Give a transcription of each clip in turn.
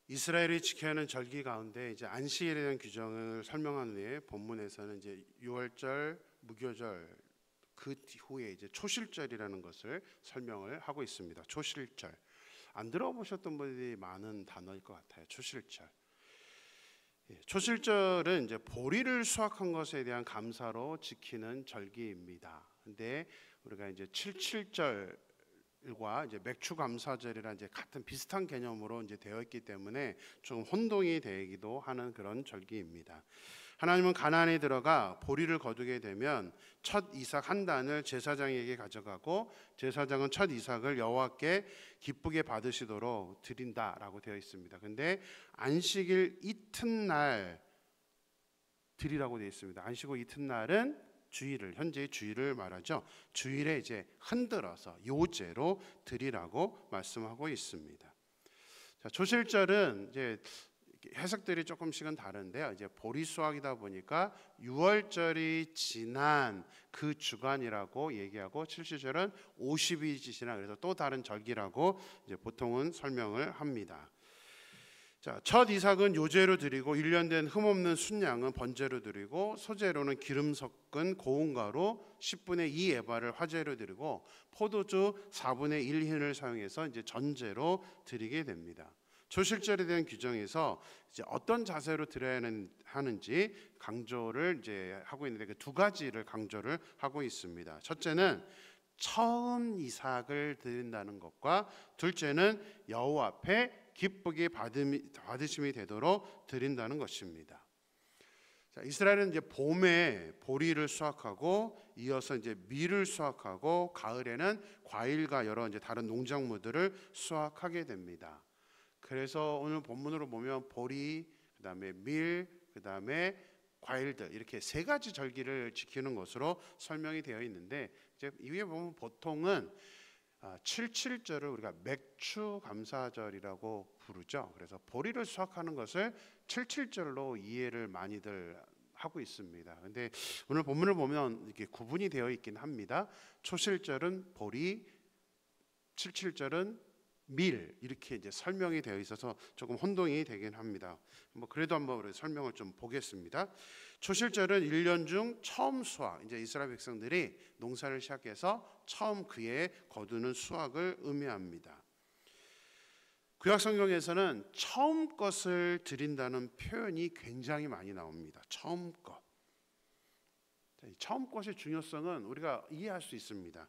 이스라엘이 지켜야 하는 절기 가운데 이제 안식일에 대한 규정을 설명한 후에 본문에서는 이제 유월절, 무교절 그 후에 이제 초실절이라는 것을 설명을 하고 있습니다. 초실절. 안 들어보셨던 분들이 많은 단어일 것 같아요. 초실절. 초실절은 이제 보리를 수확한 것에 대한 감사로 지키는 절기입니다. 근데 우리가 이제 칠칠절과 이제 맥추감사절이랑 이제 같은 비슷한 개념으로 이제 되어 있기 때문에 좀 혼동이 되기도 하는 그런 절기입니다. 하나님은 가나안에 들어가 보리를 거두게 되면 첫 이삭 한 단을 제사장에게 가져가고 제사장은 첫 이삭을 여호와께 기쁘게 받으시도록 드린다라고 되어 있습니다. 근데 안식일 이튿날 드리라고 되어 있습니다. 안식일 이튿날은 주일을, 현재의 주일을 말하죠. 주일에 이제 흔들어서 요제로 드리라고 말씀하고 있습니다. 자, 초실절은 이제 해석들이 조금씩은 다른데요. 이제 보리 수확이다 보니까 유월절이 지난 그 주간이라고 얘기하고 칠칠절은 50일이 지나 그래서 또 다른 절기라고 이제 보통은 설명을 합니다. 자, 첫 이삭은 요제로 드리고 1년 된 흠없는 순양은 번제로 드리고 소제로는 기름 섞은 고운 가루 10분의 2 에바를 화제로 드리고 포도주 4분의 1 흰을 사용해서 이제 전제로 드리게 됩니다. 초실절에 대한 규정에서 이제 어떤 자세로 드려야 하는지 강조를 이제 하고 있는데 그 두 가지를 강조를 하고 있습니다. 첫째는 처음 이삭을 드린다는 것과 둘째는 여호와 앞에 기쁘게 받으심이 되도록 드린다는 것입니다. 자, 이스라엘은 이제 봄에 보리를 수확하고 이어서 이제 밀을 수확하고 가을에는 과일과 여러 이제 다른 농작물들을 수확하게 됩니다. 그래서 오늘 본문으로 보면 보리, 그다음에 밀, 그다음에 과일들 이렇게 세 가지 절기를 지키는 것으로 설명이 되어 있는데 이제 이 위에 보면 보통은 칠칠절을 우리가 맥추감사절이라고 부르죠. 그래서 보리를 수확하는 것을 칠칠절로 이해를 많이들 하고 있습니다. 근데 오늘 본문을 보면 이렇게 구분이 되어 있긴 합니다. 초실절은 보리, 칠칠절은 밀 이렇게 이제 설명이 되어 있어서 조금 혼동이 되긴 합니다. 뭐 그래도 한번 우리 설명을 좀 보겠습니다. 초실절은 1년 중 처음 수확, 이제 이스라엘 백성들이 농사를 시작해서 처음 그해 거두는 수확을 의미합니다. 구약 성경에서는 처음 것을 드린다는 표현이 굉장히 많이 나옵니다. 처음 것. 처음 것의 중요성은 우리가 이해할 수 있습니다.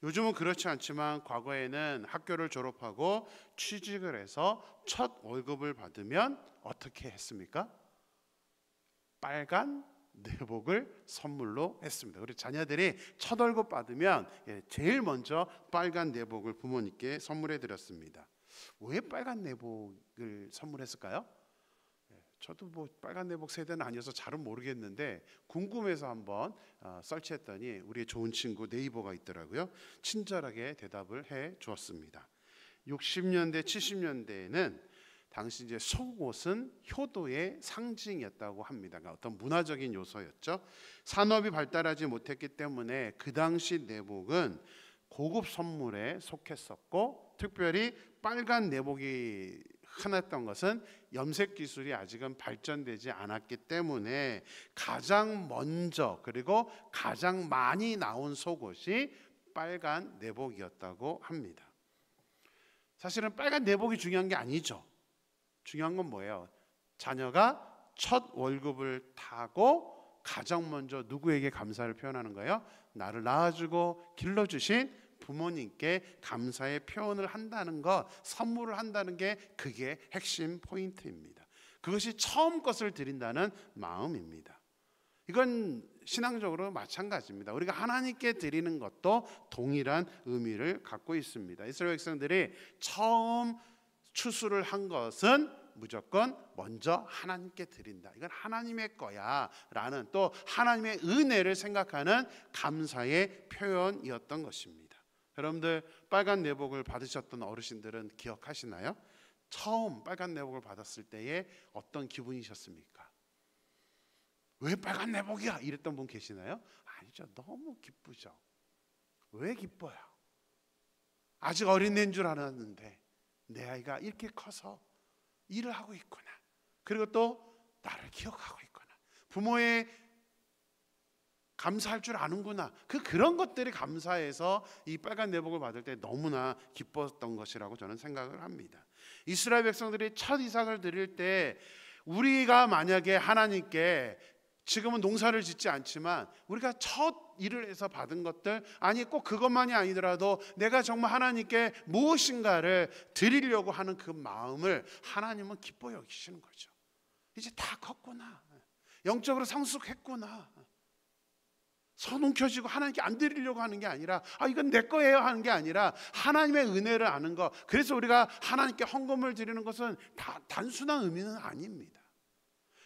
요즘은 그렇지 않지만 과거에는 학교를 졸업하고 취직을 해서 첫 월급을 받으면 어떻게 했습니까? 빨간 내복을 선물로 했습니다. 우리 자녀들이 첫 월급 받으면 제일 먼저 빨간 내복을 부모님께 선물해 드렸습니다. 왜 빨간 내복을 선물했을까요? 저도 뭐 빨간 내복 세대는 아니어서 잘은 모르겠는데 궁금해서 한번 설치했더니 우리의 좋은 친구 네이버가 있더라고요. 친절하게 대답을 해 주었습니다. 60년대 70년대에는 당시 이제 속옷은 효도의 상징이었다고 합니다. 그러니까 어떤 문화적인 요소였죠. 산업이 발달하지 못했기 때문에 그 당시 내복은 고급 선물에 속했었고 특별히 빨간 내복이 흔했던 것은 염색 기술이 아직은 발전되지 않았기 때문에 가장 먼저 그리고 가장 많이 나온 속옷이 빨간 내복이었다고 합니다. 사실은 빨간 내복이 중요한 게 아니죠. 중요한 건 뭐예요? 자녀가 첫 월급을 타고 가장 먼저 누구에게 감사를 표현하는 거예요? 나를 낳아주고 길러주신 부모님께 감사의 표현을 한다는 것, 선물을 한다는 게 그게 핵심 포인트입니다. 그것이 처음 것을 드린다는 마음입니다. 이건 신앙적으로 마찬가지입니다. 우리가 하나님께 드리는 것도 동일한 의미를 갖고 있습니다. 이스라엘 백성들이 처음 추수를 한 것은 무조건 먼저 하나님께 드린다. 이건 하나님의 거야 라는 또 하나님의 은혜를 생각하는 감사의 표현이었던 것입니다. 여러분들 빨간 내복을 받으셨던 어르신들은 기억하시나요? 처음 빨간 내복을 받았을 때에 어떤 기분이셨습니까? 왜 빨간 내복이야? 이랬던 분 계시나요? 아니죠. 너무 기쁘죠. 왜 기뻐요? 아직 어린애인 줄 알았는데 내 아이가 이렇게 커서 일을 하고 있구나. 그리고 또 나를 기억하고 있구나. 부모의 감사할 줄 아는구나. 그런 것들이 감사해서 이 빨간 내복을 받을 때 너무나 기뻤던 것이라고 저는 생각을 합니다. 이스라엘 백성들이 첫 이삭을 드릴 때 우리가 만약에 하나님께 지금은 농사를 짓지 않지만 우리가 첫 일을 해서 받은 것들, 아니 꼭 그것만이 아니더라도 내가 정말 하나님께 무엇인가를 드리려고 하는 그 마음을 하나님은 기뻐 여기시는 거죠. 이제 다 컸구나, 영적으로 성숙했구나, 손 움켜쥐고 하나님께 안 드리려고 하는 게 아니라 이건 내 거예요 하는 게 아니라 하나님의 은혜를 아는 것. 그래서 우리가 하나님께 헌금을 드리는 것은 다 단순한 의미는 아닙니다.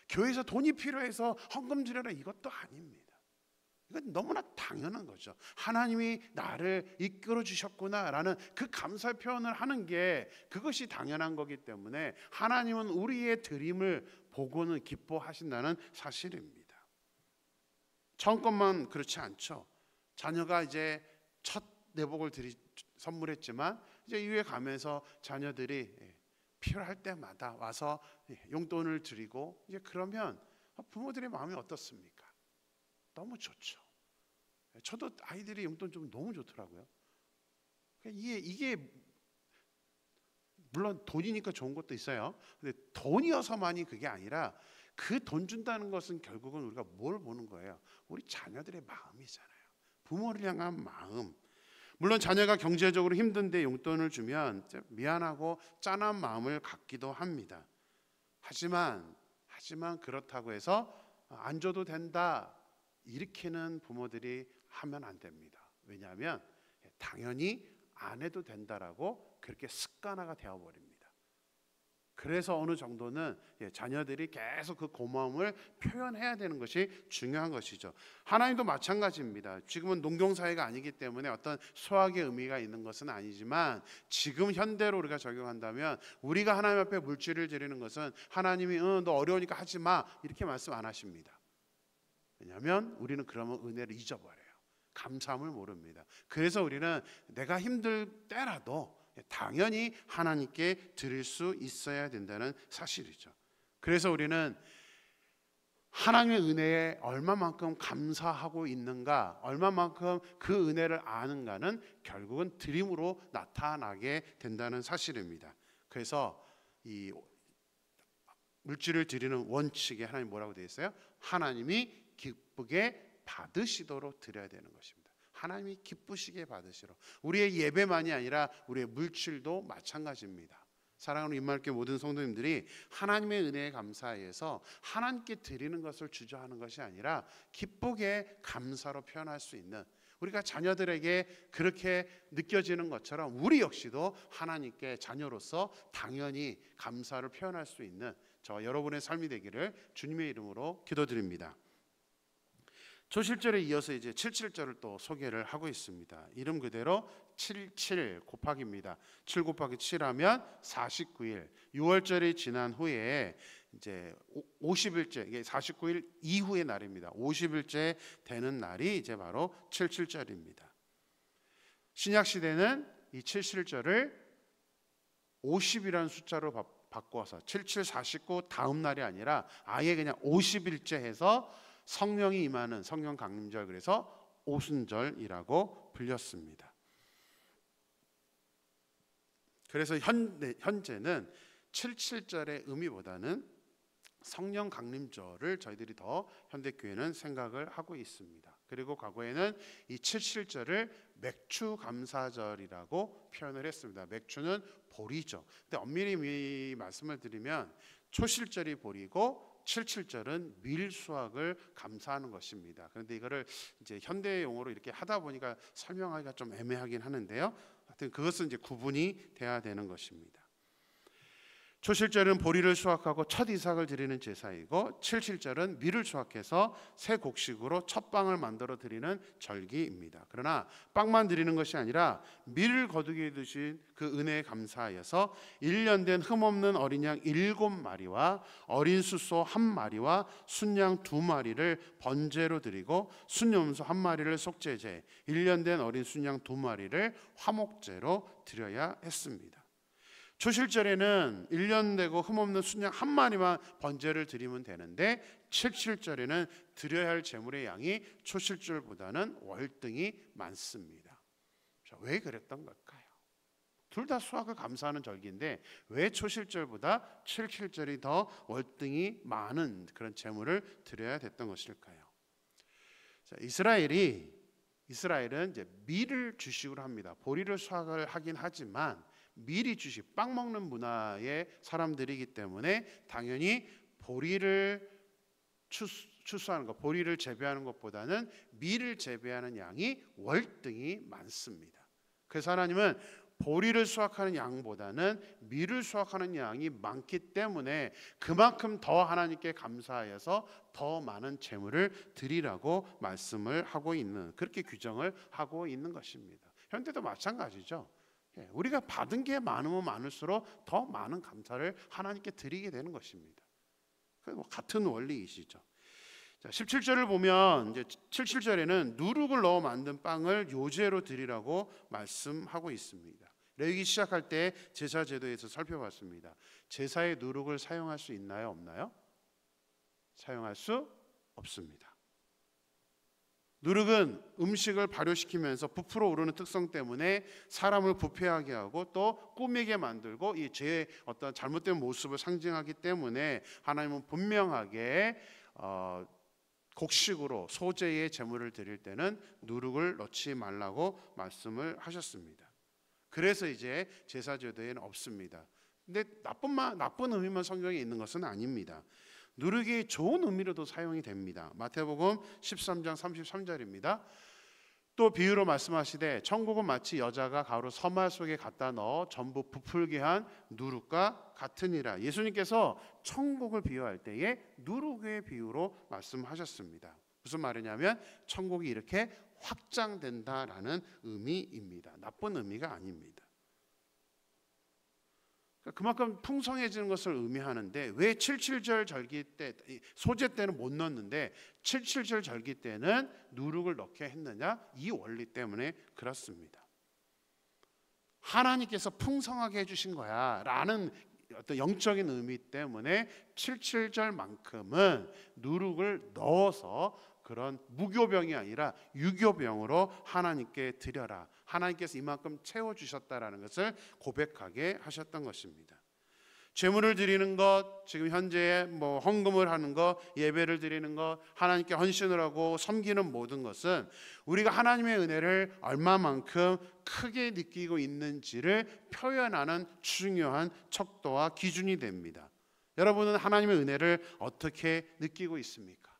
교회에서 돈이 필요해서 헌금 드려라 이것도 아닙니다. 이건 너무나 당연한 거죠. 하나님이 나를 이끌어 주셨구나라는 그 감사 표현을 하는 게 그것이 당연한 거기 때문에 하나님은 우리의 드림을 보고는 기뻐하신다는 사실입니다. 처음 것만 그렇지 않죠. 자녀가 이제 첫 내복을 선물했지만 이제 이후에 가면서 자녀들이 필요할 때마다 와서 용돈을 드리고 이제 그러면 부모들의 마음이 어떻습니까? 너무 좋죠. 저도 아이들이 용돈 주면 너무 좋더라고요. 이게 물론 돈이니까 좋은 것도 있어요. 근데 돈이어서만이 그게 아니라 그 돈 준다는 것은 결국은 우리가 뭘 보는 거예요? 우리 자녀들의 마음이잖아요. 부모를 향한 마음. 물론 자녀가 경제적으로 힘든데 용돈을 주면 미안하고 짠한 마음을 갖기도 합니다. 하지만 그렇다고 해서 안 줘도 된다 이렇게는 부모들이 하면 안 됩니다. 왜냐하면 당연히 안 해도 된다라고 그렇게 습관화가 되어버립니다. 그래서 어느 정도는 자녀들이 계속 그 고마움을 표현해야 되는 것이 중요한 것이죠. 하나님도 마찬가지입니다. 지금은 농경사회가 아니기 때문에 어떤 수학의 의미가 있는 것은 아니지만 지금 현대로 우리가 적용한다면 우리가 하나님 앞에 물질을 드리는 것은 하나님이 너 어려우니까 하지 마 이렇게 말씀 안 하십니다. 왜냐하면 우리는 그러면 은혜를 잊어버려요. 감사함을 모릅니다. 그래서 우리는 내가 힘들 때라도 당연히 하나님께 드릴 수 있어야 된다는 사실이죠. 그래서 우리는 하나님의 은혜에 얼마만큼 감사하고 있는가, 얼마만큼 그 은혜를 아는가는 결국은 드림으로 나타나게 된다는 사실입니다. 그래서 이 물질을 드리는 원칙에 하나님 뭐라고 되어 있어요? 하나님이 기쁘게 받으시도록 드려야 되는 것입니다. 하나님이 기쁘시게 받으시러. 우리의 예배만이 아니라 우리의 물질도 마찬가지입니다. 사랑하는 임마누엘 모든 성도님들이 하나님의 은혜에 감사해서 하나님께 드리는 것을 주저하는 것이 아니라 기쁘게 감사로 표현할 수 있는, 우리가 자녀들에게 그렇게 느껴지는 것처럼 우리 역시도 하나님께 자녀로서 당연히 감사를 표현할 수 있는 저와 여러분의 삶이 되기를 주님의 이름으로 기도드립니다. 초실절에 이어서 이제 77절을 또 소개를 하고 있습니다. 이름 그대로 77 곱하기입니다. 7 곱하기 7하면 49일. 6월절이 지난 후에 이제 50일째, 이게 49일 이후의 날입니다. 50일째 되는 날이 이제 바로 77절입니다. 신약 시대는 이 77절을 50이라는 숫자로 바꿔서 77, 49 다음 날이 아니라 아예 그냥 50일째 해서 성령이 임하는 성령 강림절, 그래서 오순절이라고 불렸습니다. 그래서 현재는 77절의 의미보다는 성령 강림절을 저희들이 더 현대교회는 생각을 하고 있습니다. 그리고 과거에는 이 77절을 맥주 감사절이라고 표현을 했습니다. 맥주는 보리죠. 근데 엄밀히 말씀을 드리면 초실절이 보리고 77절은 밀수확을 감사하는 것입니다. 그런데 이거를 이제 현대 용어로 이렇게 하다 보니까 설명하기가 좀 애매하긴 하는데요. 하여튼 그것은 이제 구분이 돼야 되는 것입니다. 초실절은 보리를 수확하고 첫 이삭을 드리는 제사이고 77절은 밀을 수확해서 새 곡식으로 첫 빵을 만들어 드리는 절기입니다. 그러나 빵만 드리는 것이 아니라 밀을 거두게 주신 그 은혜에 감사하여서 1년 된 흠없는 어린 양 7마리와 어린 숫소 1마리와 순양 2마리를 번제로 드리고 순염소 1마리를 속죄제, 1년 된 어린 순양 2마리를 화목제로 드려야 했습니다. 초실절에는 1년 되고 흠없는 순양 한 마리만 번제를 드리면 되는데, 칠칠절에는 드려야 할 제물의 양이 초실절보다는 월등히 많습니다. 자, 왜 그랬던 걸까요? 둘 다 수확을 감사하는 절기인데 왜 초실절보다 칠칠절이 더 월등히 많은 그런 제물을 드려야 됐던 것일까요? 자, 이스라엘은 이제 밀을 주식으로 합니다. 보리를 수확을 하긴 하지만 밀이 주식, 빵 먹는 문화의 사람들이기 때문에 당연히 보리를 추수하는 것, 보리를 재배하는 것보다는 밀을 재배하는 양이 월등히 많습니다. 그래서 하나님은 보리를 수확하는 양보다는 밀을 수확하는 양이 많기 때문에 그만큼 더 하나님께 감사하여서 더 많은 제물을 드리라고 말씀을 하고 있는, 그렇게 규정을 하고 있는 것입니다. 현대도 마찬가지죠. 우리가 받은 게 많으면 많을수록 더 많은 감사를 하나님께 드리게 되는 것입니다. 같은 원리이시죠. 자, 17절을 보면 이제 77절에는 누룩을 넣어 만든 빵을 요제로 드리라고 말씀하고 있습니다. 레위기 시작할 때 제사 제도에서 살펴봤습니다. 제사에 누룩을 사용할 수 있나요, 없나요? 사용할 수 없습니다. 누룩은 음식을 발효시키면서 부풀어 오르는 특성 때문에 사람을 부패하게 하고 또 꾸미게 만들고 이 죄의 어떤 잘못된 모습을 상징하기 때문에 하나님은 분명하게 곡식으로 소제의 제물을 드릴 때는 누룩을 넣지 말라고 말씀을 하셨습니다. 그래서 이제 제사 제도에는 없습니다. 근데 나쁜 의미만 성경에 있는 것은 아닙니다. 누룩이 좋은 의미로도 사용이 됩니다. 마태복음 13장 33절입니다. 또 비유로 말씀하시되 천국은 마치 여자가 가루 서말 속에 갖다 넣어 전부 부풀게 한 누룩과 같으니라. 예수님께서 천국을 비유할 때에 누룩의 비유로 말씀하셨습니다. 무슨 말이냐면 천국이 이렇게 확장된다라는 의미입니다. 나쁜 의미가 아닙니다. 그만큼 풍성해지는 것을 의미하는데 왜 77절 절기 때 소제 때는 못 넣었는데 77절 절기 때는 누룩을 넣게 했느냐? 이 원리 때문에 그렇습니다. 하나님께서 풍성하게 해주신 거야 라는 어떤 영적인 의미 때문에 77절만큼은 누룩을 넣어서 그런 무교병이 아니라 유교병으로 하나님께 드려라. 하나님께서 이만큼 채워주셨다라는 것을 고백하게 하셨던 것입니다. 제물을 드리는 것, 지금 현재 헌금을 하는 것, 예배를 드리는 것, 하나님께 헌신을 하고 섬기는 모든 것은 우리가 하나님의 은혜를 얼마만큼 크게 느끼고 있는지를 표현하는 중요한 척도와 기준이 됩니다. 여러분은 하나님의 은혜를 어떻게 느끼고 있습니까?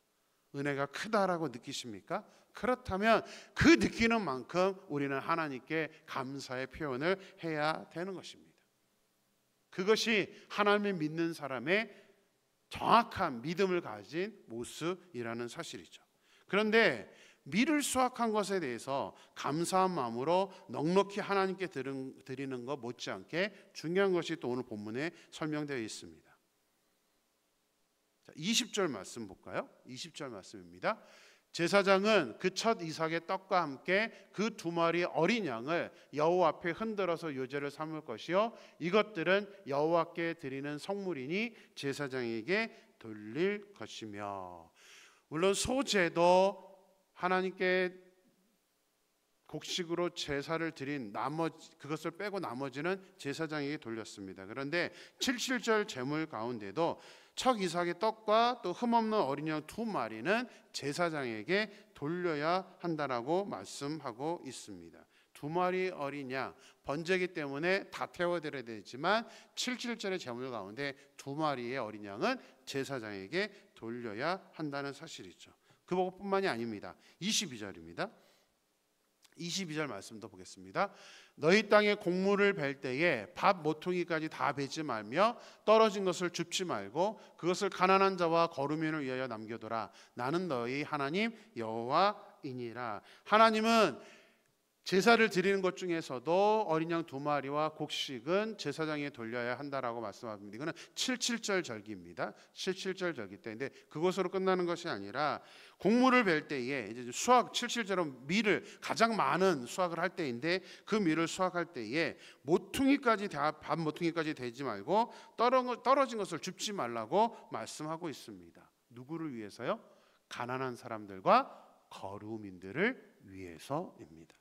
은혜가 크다라고 느끼십니까? 그렇다면 그 느끼는 만큼 우리는 하나님께 감사의 표현을 해야 되는 것입니다. 그것이 하나님을 믿는 사람의 정확한 믿음을 가진 모습이라는 사실이죠. 그런데 밀을 수확한 것에 대해서 감사한 마음으로 넉넉히 하나님께 드리는 것 못지않게 중요한 것이 또 오늘 본문에 설명되어 있습니다. 20절 말씀 볼까요? 20절 말씀입니다. 제사장은 그 첫 이삭의 떡과 함께 그 2마리 어린 양을 여호와 앞에 흔들어서 요제를 삼을 것이요 이것들은 여호와께 드리는 성물이니 제사장에게 돌릴 것이며. 물론 소제도 하나님께 곡식으로 제사를 드린 그것을 빼고 나머지는 제사장에게 돌렸습니다. 그런데 77절 제물 가운데도 첫 이삭의 떡과 또 흠없는 어린 양 2마리는 제사장에게 돌려야 한다라고 말씀하고 있습니다. 2마리 어린 양 번제기 때문에 다 태워드려야 되지만 77절의 제물 가운데 2마리의 어린 양은 제사장에게 돌려야 한다는 사실이죠. 그것뿐만이 아닙니다. 22절입니다. 22절 말씀도 보겠습니다. 너희 땅에 곡물을 벨 때에 밥 모퉁이까지 다 베지 말며 떨어진 것을 줍지 말고 그것을 가난한 자와 거루민을 위하여 남겨둬라. 나는 너희 하나님 여호와이니라. 하나님은 제사를 드리는 것 중에서도 어린 양 2마리와 곡식은 제사장에 돌려야 한다라고 말씀합니다. 이거는 77절 절기입니다. 77절 절기 때인데 그것으로 끝나는 것이 아니라 곡물을 벨 때에 이제 수확 77절은 밀을 가장 많은 수확을 할 때인데 그 밀을 수확할 때에 모퉁이까지 반 모퉁이까지 되지 말고 떨어진 것을 줍지 말라고 말씀하고 있습니다. 누구를 위해서요? 가난한 사람들과 거류민들을 위해서입니다.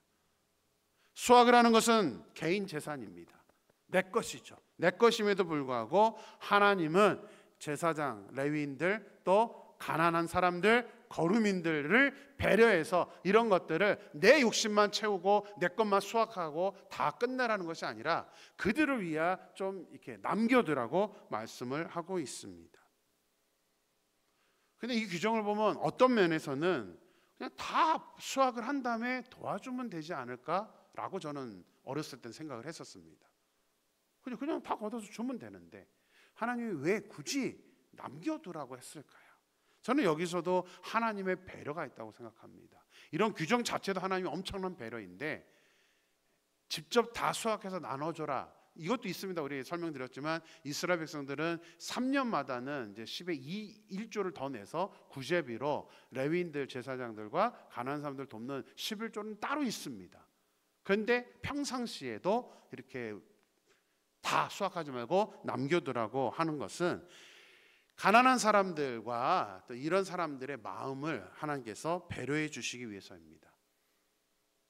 수확을 하는 것은 개인 재산입니다. 내 것이죠. 내 것임에도 불구하고 하나님은 제사장, 레위인들 또 가난한 사람들, 거류민들을 배려해서 이런 것들을 내 욕심만 채우고 내 것만 수확하고 다 끝내라는 것이 아니라 그들을 위하 좀 이렇게 남겨두라고 말씀을 하고 있습니다. 근데 이 규정을 보면 어떤 면에서는 그냥 다 수확을 한 다음에 도와주면 되지 않을까라고 저는 어렸을 땐 생각을 했었습니다. 그냥 다 걷어서 주면 되는데 하나님이 왜 굳이 남겨두라고 했을까요? 저는 여기서도 하나님의 배려가 있다고 생각합니다. 이런 규정 자체도 하나님의 엄청난 배려인데 직접 다 수확해서 나눠줘라, 이것도 있습니다. 우리 설명드렸지만 이스라엘 백성들은 3년마다는 이제 10의 1조를 더 내서 구제비로 레위인들 제사장들과 가난한 사람들 돕는 11조는 따로 있습니다. 그런데 평상시에도 이렇게 다 수확하지 말고 남겨두라고 하는 것은 가난한 사람들과 또 이런 사람들의 마음을 하나님께서 배려해 주시기 위해서입니다.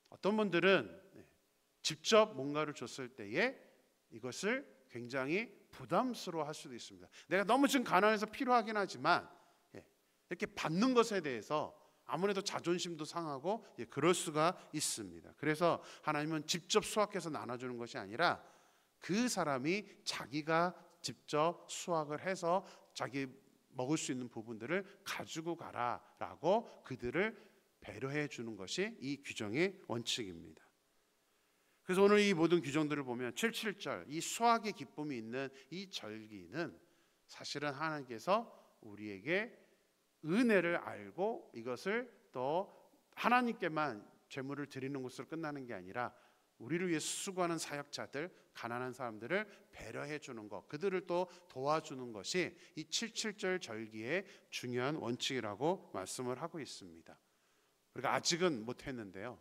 어떤 분들은 직접 뭔가를 줬을 때에 이것을 굉장히 부담스러워 할 수도 있습니다. 내가 너무 지금 가난해서 필요하긴 하지만 이렇게 받는 것에 대해서 아무래도 자존심도 상하고 그럴 수가 있습니다. 그래서 하나님은 직접 수확해서 나눠주는 것이 아니라 그 사람이 자기가 직접 수확을 해서 자기 먹을 수 있는 부분들을 가지고 가라라고 그들을 배려해 주는 것이 이 규정의 원칙입니다. 그래서 오늘 이 모든 규정들을 보면 77절 이 수확의 기쁨이 있는 이 절기는 사실은 하나님께서 우리에게 은혜를 알고 이것을 또 하나님께만 제물을 드리는 것으로 끝나는 게 아니라 우리를 위해 수고하는 사역자들, 가난한 사람들을 배려해 주는 것, 그들을 또 도와주는 것이 이 77절 절기의 중요한 원칙이라고 말씀을 하고 있습니다. 우리가 아직은 못했는데요.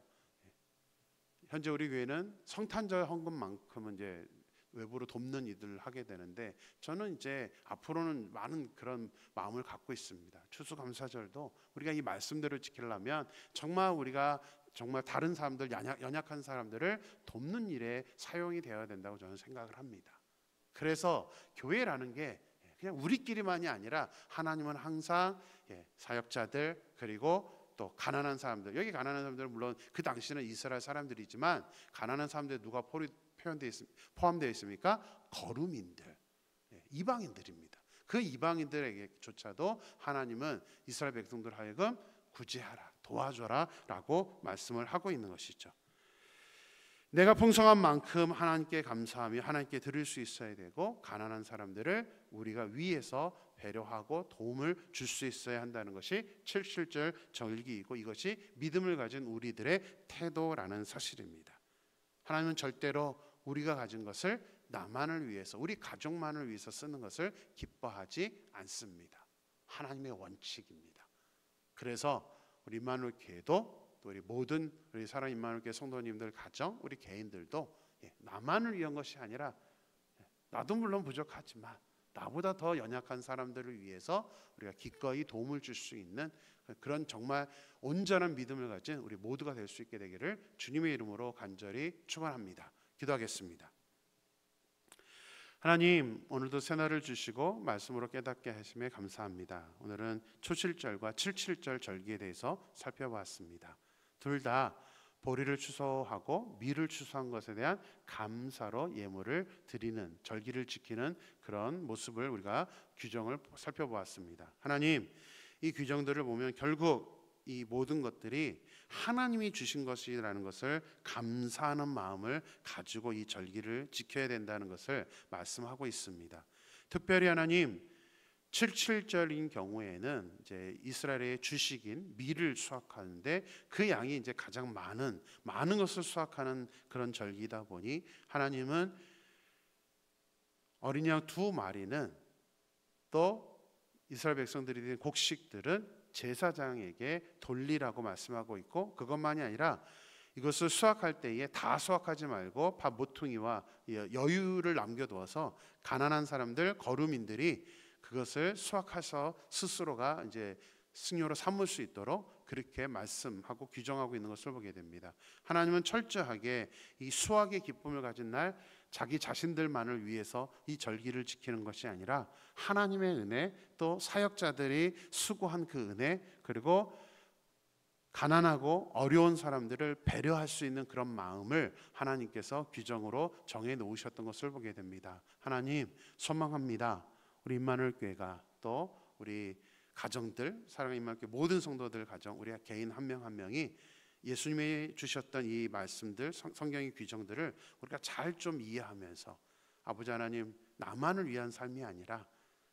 현재 우리 교회는 성탄절 헌금만큼은 이제 외부로 돕는 일들을 하게 되는데 저는 이제 앞으로는 많은 그런 마음을 갖고 있습니다. 추수감사절도 우리가 이 말씀대로 지키려면 정말 우리가 정말 다른 사람들, 연약한 사람들을 돕는 일에 사용이 되어야 된다고 저는 생각을 합니다. 그래서 교회라는 게 그냥 우리끼리만이 아니라 하나님은 항상 사역자들 그리고 또 가난한 사람들, 여기 가난한 사람들은 물론 그 당시는 이스라엘 사람들이지만 가난한 사람들에 누가 포함되어 있습니까? 거류민들, 이방인들입니다. 그 이방인들에게조차도 하나님은 이스라엘 백성들 하여금 구제하라, 도와줘라 라고 말씀을 하고 있는 것이죠. 내가 풍성한 만큼 하나님께 감사하며 하나님께 드릴 수 있어야 되고 가난한 사람들을 우리가 위해서 배려하고 도움을 줄 수 있어야 한다는 것이 77절 절기이고 이것이 믿음을 가진 우리들의 태도라는 사실입니다. 하나님은 절대로 우리가 가진 것을 나만을 위해서 우리 가족만을 위해서 쓰는 것을 기뻐하지 않습니다. 하나님의 원칙입니다. 그래서 우리 임마누엘 교회도 또 우리 모든 우리 사랑 임마누엘 교회 성도님들 가정 우리 개인들도 나만을 위한 것이 아니라 나도 물론 부족하지만 나보다 더 연약한 사람들을 위해서 우리가 기꺼이 도움을 줄 수 있는 그런 정말 온전한 믿음을 가진 우리 모두가 될 수 있게 되기를 주님의 이름으로 간절히 축원합니다. 기도하겠습니다. 하나님, 오늘도 새날을 주시고 말씀으로 깨닫게 하심에 감사합니다. 오늘은 초실절과 77절 절기에 대해서 살펴봤습니다. 둘 다 보리를 추수하고 밀을 추수한 것에 대한 감사로 예물을 드리는 절기를 지키는 그런 모습을 우리가 규정을 살펴보았습니다. 하나님, 이 규정들을 보면 결국 이 모든 것들이 하나님이 주신 것이라는 것을 감사하는 마음을 가지고 이 절기를 지켜야 된다는 것을 말씀하고 있습니다. 특별히 하나님, 77절인 경우에는 이제 이스라엘의 주식인 밀을 수확하는데 그 양이 이제 가장 많은 것을 수확하는 그런 절기다 보니 하나님은 어린 양 2마리는 또 이스라엘 백성들이 된 곡식들은 제사장에게 돌리라고 말씀하고 있고, 그것만이 아니라 이것을 수확할 때에 다 수확하지 말고 밥 모퉁이와 여유를 남겨두어서 가난한 사람들, 거류민들이 그것을 수확해서 스스로가 이제 승료로 삼을 수 있도록 그렇게 말씀하고 규정하고 있는 것을 보게 됩니다. 하나님은 철저하게 이 수확의 기쁨을 가진 날 자기 자신들만을 위해서 이 절기를 지키는 것이 아니라 하나님의 은혜, 또 사역자들이 수고한 그 은혜, 그리고 가난하고 어려운 사람들을 배려할 수 있는 그런 마음을 하나님께서 규정으로 정해 놓으셨던 것을 보게 됩니다. 하나님, 소망합니다. 우리 임마누엘 교회가 또 우리 가정들, 사랑하는 임마누엘 교회 모든 성도들 가정, 우리 개인 한 명 한 명이 예수님이 주셨던 이 말씀들, 성경의 규정들을 우리가 잘 좀 이해하면서 아버지 하나님, 나만을 위한 삶이 아니라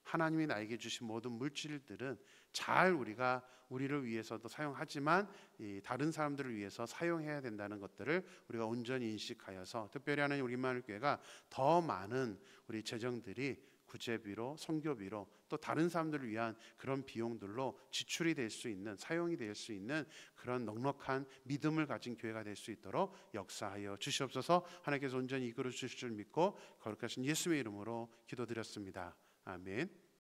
하나님이 나에게 주신 모든 물질들은 잘 우리가 우리를 위해서도 사용하지만 이 다른 사람들을 위해서 사용해야 된다는 것들을 우리가 온전히 인식하여서, 특별히 하나님 우리 임마누엘 교회가 더 많은 우리 재정들이 구제비로, 선교비로, 또 다른 사람들을 위한 그런 비용들로 지출이 될 수 있는, 사용이 될 수 있는 그런 넉넉한 믿음을 가진 교회가 될 수 있도록 역사하여 주시옵소서. 하나님께서 온전히 이끌어 주실 줄 믿고 거룩하신 예수의 이름으로 기도드렸습니다. 아멘.